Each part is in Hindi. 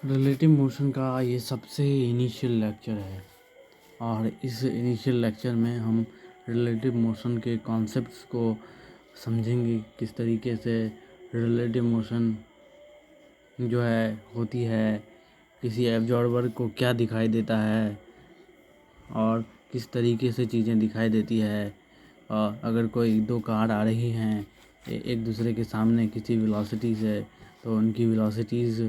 रिलेटिव मोशन का ये सबसे इनिशियल लेक्चर है और इस इनिशियल लेक्चर में हम रिलेटिव मोशन के कॉन्सेप्ट्स को समझेंगे, किस तरीके से रिलेटिव मोशन जो है होती है, किसी एब्जॉर्बर को क्या दिखाई देता है और किस तरीके से चीज़ें दिखाई देती है। और अगर कोई दो कार आ रही हैं एक दूसरे के सामने किसी वेलोसिटी से, तो उनकी वेलोसिटीज़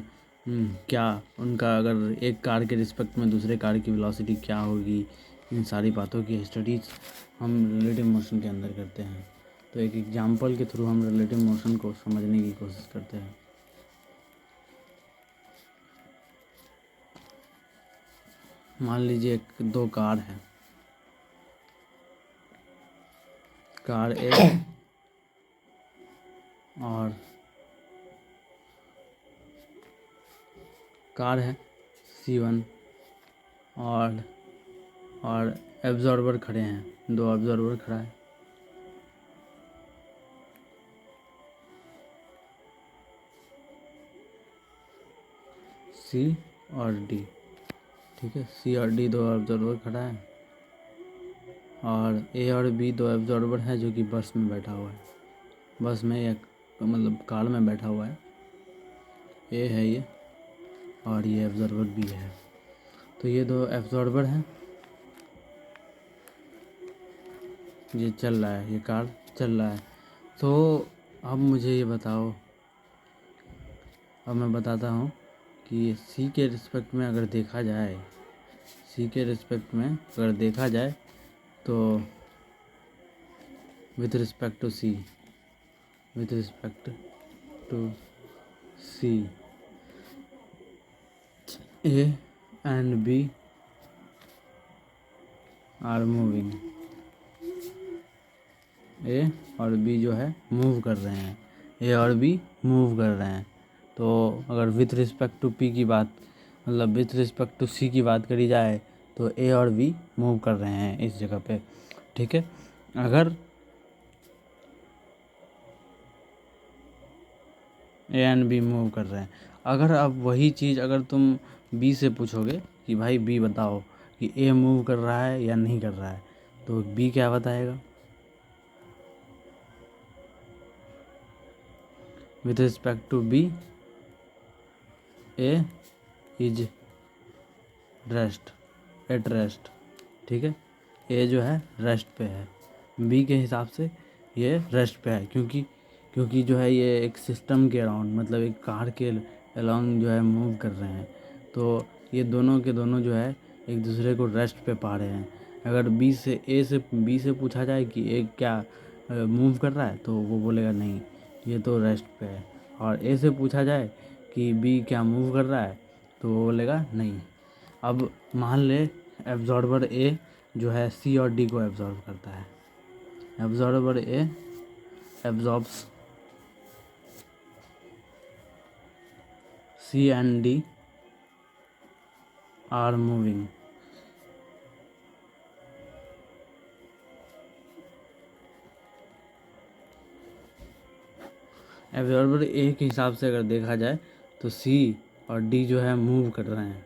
क्या, उनका अगर एक कार के रिस्पेक्ट में दूसरे कार की वेलोसिटी क्या होगी, इन सारी बातों की स्टडीज़ हम रिलेटिव मोशन के अंदर करते हैं। तो एक एग्जांपल के थ्रू हम रिलेटिव मोशन को समझने की कोशिश करते हैं। मान लीजिए दो कार हैं, कार ए और कार है C1 और एब्जॉर्बर खड़े हैं, दो एब्जॉर्बर खड़ा है। C और D, ठीक है। C और D दो ऑब्जर्वर खड़ा है और A और B दो ऑब्जर्वर है जो कि बस में बैठा हुआ है, बस में या मतलब कार में बैठा हुआ है। A है ये और ये ऑब्जर्वर B है। तो ये दो ऑब्जर्वर हैं, ये चल रहा है, ये कार चल रहा है। तो अब मुझे ये बताओ, अब मैं बताता हूँ कि C के रिस्पेक्ट में अगर देखा जाए, C के रिस्पेक्ट में अगर देखा जाए तो with respect to C A and B are moving। A और B जो है मूव कर रहे हैं, A और B मूव कर रहे हैं। तो अगर विथ रिस्पेक्ट टू P की बात, मतलब विथ रिस्पेक्ट टू C की बात करी जाए तो A और B मूव कर रहे हैं इस जगह पे, ठीक है। अगर A एंड B मूव कर रहे हैं, अगर अब वही चीज़ अगर तुम B से पूछोगे कि भाई B बताओ कि A मूव कर रहा है या नहीं कर रहा है, तो B क्या बताएगा? With respect to B A is at rest, ठीक है। A जो है रेस्ट पे है, B के हिसाब से ये रेस्ट पे है, क्योंकि जो है ये एक सिस्टम के अराउंड, मतलब एक कार के अलाउंग जो है मूव कर रहे हैं। तो ये दोनों के दोनों जो है एक दूसरे को रेस्ट पे पा रहे हैं। अगर B से पूछा जाए कि A क्या मूव कर रहा है, तो वो बोलेगा नहीं, ये तो रेस्ट पे है। और A से पूछा जाए कि B क्या मूव कर रहा है, तो वो बोलेगा नहीं। अब मान ले एब्जॉर्बर A जो है C और D को एब्जॉर्ब करता है। Absorber A absorbs C and D are moving। Absorber A के हिसाब से अगर देखा जाए तो C और D जो है मूव कर रहे हैं,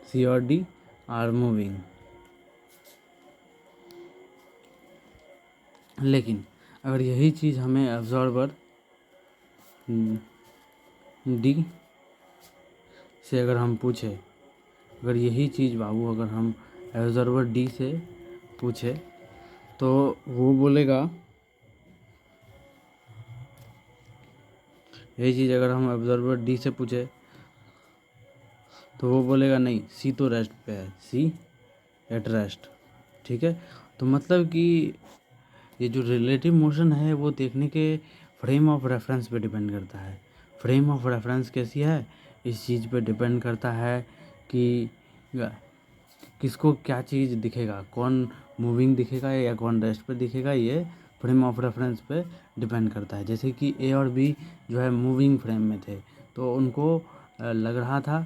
C और D आर मूविंग। लेकिन अगर यही चीज़ हमें एब्जॉर्बर D से अगर हम पूछे, अगर यही चीज़ बाबू अगर हम एब्जॉर्बर D से पूछे, तो वो बोलेगा, यही चीज़ अगर हम ऑब्जर्वर D से पूछे तो वो बोलेगा नहीं, C तो रेस्ट पे है, C एट रेस्ट, ठीक है। तो मतलब कि ये जो रिलेटिव मोशन है वो देखने के फ्रेम ऑफ रेफरेंस पे डिपेंड करता है। फ्रेम ऑफ रेफरेंस कैसी है, इस चीज़ पे डिपेंड करता है कि किसको क्या चीज़ दिखेगा, कौन मूविंग दिखेगा या कौन रेस्ट पे दिखेगा, ये फ्रेम ऑफ रेफरेंस पे डिपेंड करता है। जैसे कि A और B जो है मूविंग फ्रेम में थे, तो उनको लग रहा था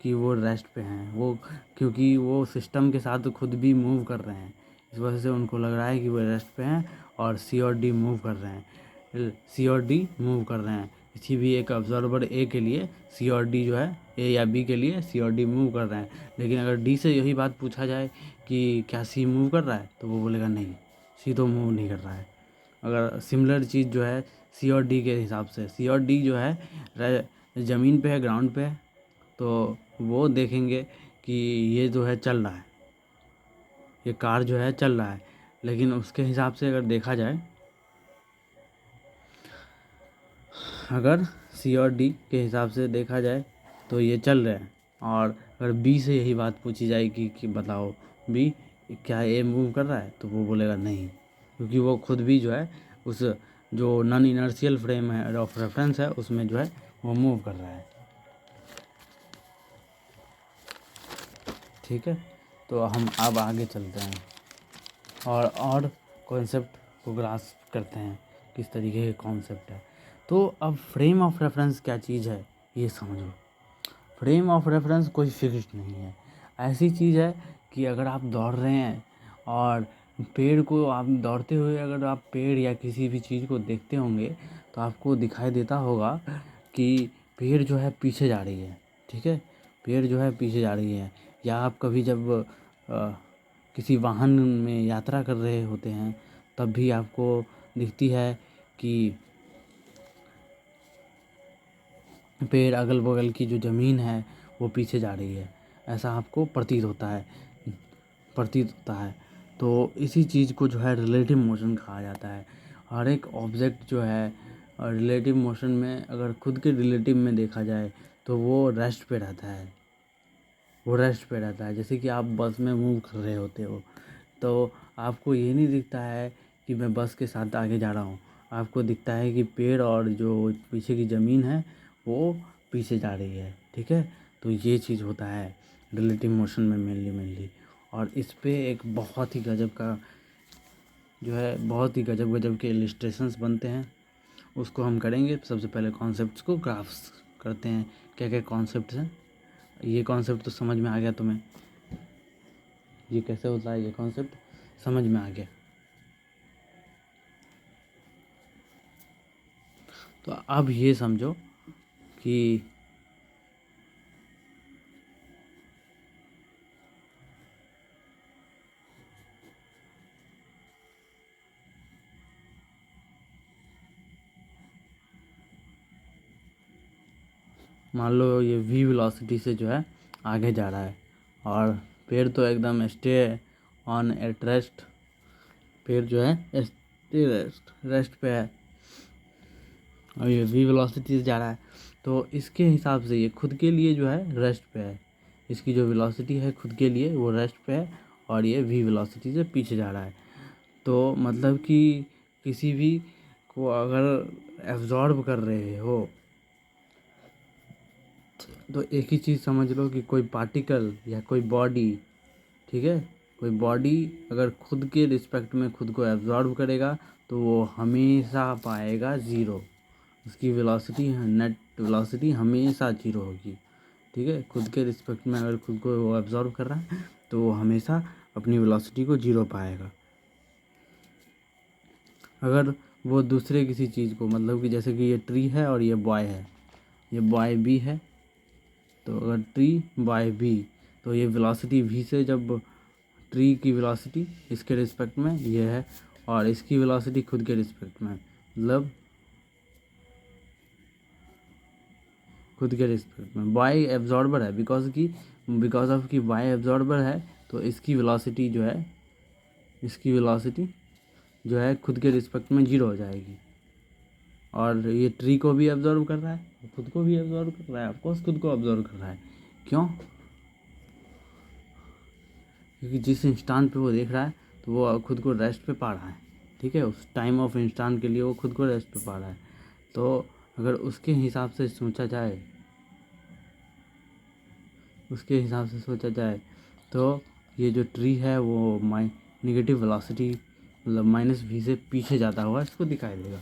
कि वो रेस्ट पे हैं, वो क्योंकि वो सिस्टम के साथ खुद भी मूव कर रहे हैं, इस वजह से उनको लग रहा है कि वो रेस्ट पे हैं। और C और D मूव कर रहे हैं, C और D मूव कर रहे हैं, किसी भी एक ऑब्जर्वर ए के लिए सी और डी जो है, ए या बी के लिए सी और डी मूव कर रहे हैं, लेकिन अगर डी से यही बात पूछा जाए कि क्या सी मूव कर रहा है, तो वो बोलेगा नहीं, सी तो मूव नहीं कर रहा है। अगर सिमिलर चीज़ जो है सी और डी के हिसाब से, सी और डी जो है ज़मीन पे है, ग्राउंड पे है, तो वो देखेंगे कि ये जो है चल रहा है, ये कार जो है चल रहा है, लेकिन उसके हिसाब से अगर देखा जाए, अगर सी और डी के हिसाब से देखा जाए तो ये चल रहे हैं। और अगर बी से यही बात पूछी जाएगी कि बताओ बी क्या ए मूव कर रहा है, तो वो बोलेगा नहीं, क्योंकि वो खुद भी जो है उस जो नॉन इनर्शियल फ्रेम है ऑफ रेफरेंस है उसमें जो है वो मूव कर रहा है। ठीक है, तो हम अब आगे चलते हैं और कॉन्सेप्ट को ग्रास्प करते हैं, किस तरीके के कॉन्सेप्ट है। तो अब फ्रेम ऑफ रेफरेंस क्या चीज़ है ये समझो। फ्रेम ऑफ रेफरेंस कोई फिक्स्ड नहीं है, ऐसी चीज़ है कि अगर आप दौड़ रहे हैं और पेड़ को आप दौड़ते हुए अगर आप पेड़ या किसी भी चीज़ को देखते होंगे, तो आपको दिखाई देता होगा कि पेड़ जो है पीछे जा रही है। ठीक है, पेड़ जो है पीछे जा रही है। या आप कभी जब किसी वाहन में यात्रा कर रहे होते हैं, तब भी आपको दिखती है कि पेड़, अगल बगल की जो ज़मीन है वो पीछे जा रही है, ऐसा आपको प्रतीत होता है। तो इसी चीज़ को जो है रिलेटिव मोशन कहा जाता है। हर एक ऑब्जेक्ट जो है रिलेटिव मोशन में, अगर खुद के रिलेटिव में देखा जाए तो वो रेस्ट पे रहता है। जैसे कि आप बस में मूव कर रहे होते हो, तो आपको ये नहीं दिखता है कि मैं बस के साथ आगे जा रहा हूँ, आपको दिखता है कि पेड़ और जो पीछे की ज़मीन है वो पीछे जा रही है। ठीक है, तो ये चीज़ होता है रिलेटिव मोशन में मेनली। और इस पे एक बहुत ही गजब के इलिस्ट्रेशंस बनते हैं, उसको हम करेंगे। सबसे पहले कॉन्सेप्ट्स को ग्राफ्स करते हैं, क्या क्या कॉन्सेप्ट्स हैं। ये कॉन्सेप्ट तो समझ में आ गया तुम्हें, ये कैसे होता है, ये कॉन्सेप्ट समझ में आ गया। तो अब ये समझो कि मान लो ये v वेलोसिटी से जो है आगे जा रहा है, और पेड़ तो एकदम स्टे ऑन एट रेस्ट, पेड़ जो है स्टे रेस्ट पे है, और ये v वेलोसिटी से जा रहा है, तो इसके हिसाब से ये खुद के लिए जो है रेस्ट पे है। इसकी जो वेलोसिटी है खुद के लिए वो रेस्ट पे है, और ये v वेलोसिटी से पीछे जा रहा है। तो मतलब कि किसी भी को अगर एब्जॉर्ब कर रहे हो, तो एक ही चीज़ समझ लो कि कोई पार्टिकल या कोई बॉडी, ठीक है, कोई बॉडी अगर खुद के रिस्पेक्ट में खुद को एब्जॉर्ब करेगा, तो वो हमेशा पाएगा ज़ीरो। उसकी वेलोसिटी, नेट वेलोसिटी हमेशा ज़ीरो होगी। ठीक है, खुद के रिस्पेक्ट में अगर खुद को वो एब्जॉर्ब कर रहा है, तो वो हमेशा अपनी वेलोसिटी को ज़ीरो पाएगा। अगर वो दूसरे किसी चीज़ को, मतलब कि जैसे कि ये ट्री है और ये बॉय है, ये बॉय बी है, तो अगर ट्री बाय बी, तो ये वेलोसिटी v से, जब ट्री की वेलोसिटी इसके रिस्पेक्ट में ये है, और इसकी वेलोसिटी खुद के रिस्पेक्ट में, मतलब खुद के रिस्पेक्ट में बाय एब्जॉर्बर है, बिकॉज ऑफ कि बाय एब्जॉर्बर है, तो इसकी वेलोसिटी जो है खुद के रिस्पेक्ट में जीरो हो जाएगी। और ये ट्री को भी एब्जॉर्व कर रहा है, खुद को भी एब्जॉर्व कर रहा है, ऑफकोर्स खुद को एब्जॉर्व कर रहा है। क्यों? क्योंकि जिस इंस्टांट पे वो देख रहा है, तो वो खुद को रेस्ट पे पा रहा है। ठीक है, उस टाइम ऑफ इंस्टांट के लिए वो खुद को रेस्ट पे पा रहा है। तो अगर उसके हिसाब से सोचा जाए तो ये जो ट्री है वो नेगेटिव वेलोसिटी, मतलब -v से पीछे जाता हुआ इसको दिखाई देगा।